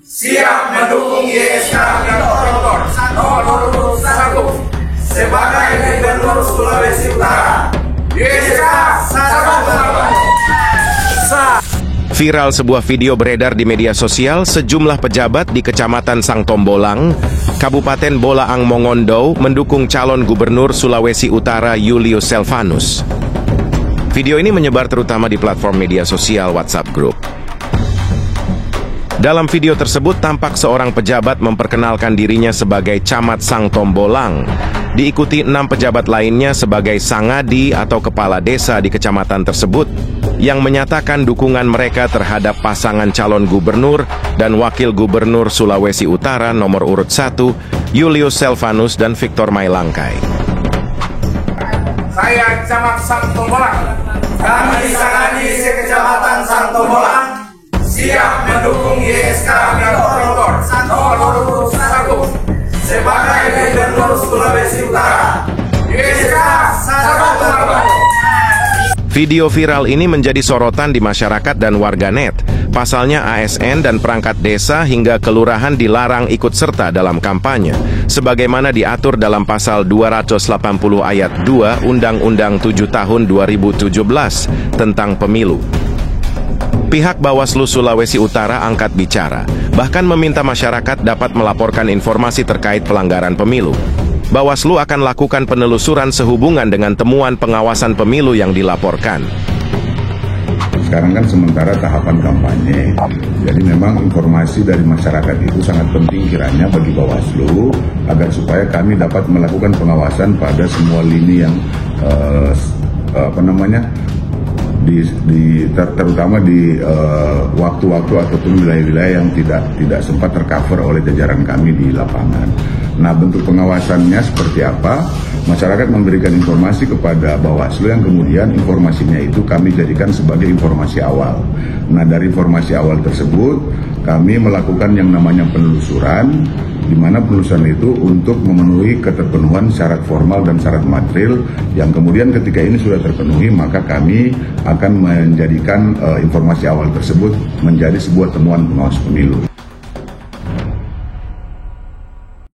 siap mendukung YSK nomor 1 sebagai Gubernur Sulawesi Utara. YSK Viral sebuah video beredar di media sosial sejumlah pejabat di Kecamatan Sangtombolang, Kabupaten Bolaang Mongondo mendukung calon Gubernur Sulawesi Utara Julius Selvanus. Video ini menyebar terutama di platform media sosial WhatsApp Group. Dalam video tersebut tampak seorang pejabat memperkenalkan dirinya sebagai Camat Sangtombolang, diikuti 6 pejabat lainnya sebagai Sangadi atau kepala desa di kecamatan tersebut, yang menyatakan dukungan mereka terhadap pasangan calon gubernur dan wakil gubernur Sulawesi Utara nomor urut 1, Julius Selvanus dan Victor Mailangkai. Saya Camat Sangtombolang, kami Sangadi Kecamatan Sangtombolang, siap mendukung YSK nomor 1 sebagai Gubernur Sulawesi Utara. YSK Video viral ini menjadi sorotan di masyarakat dan warganet. Pasalnya ASN dan perangkat desa hingga kelurahan dilarang ikut serta dalam kampanye, sebagaimana diatur dalam pasal 280 ayat 2 Undang-Undang 7 tahun 2017 tentang pemilu. Pihak Bawaslu Sulawesi Utara angkat bicara, bahkan meminta masyarakat dapat melaporkan informasi terkait pelanggaran pemilu. Bawaslu akan lakukan penelusuran sehubungan dengan temuan pengawasan pemilu yang dilaporkan. Sekarang kan sementara tahapan kampanye, jadi memang informasi dari masyarakat itu sangat penting kiranya bagi Bawaslu, agar supaya kami dapat melakukan pengawasan pada semua lini yang terutama di waktu-waktu ataupun wilayah-wilayah yang tidak sempat tercover oleh jajaran kami di lapangan. Nah, bentuk pengawasannya seperti apa? Masyarakat memberikan informasi kepada Bawaslu yang kemudian informasinya itu kami jadikan sebagai informasi awal. Nah, dari informasi awal tersebut kami melakukan yang namanya penelusuran, di mana penelusuran itu untuk memenuhi keterpenuhan syarat formal dan syarat material, yang kemudian ketika ini sudah terpenuhi maka kami akan menjadikan informasi awal tersebut menjadi sebuah temuan pengawas pemilu.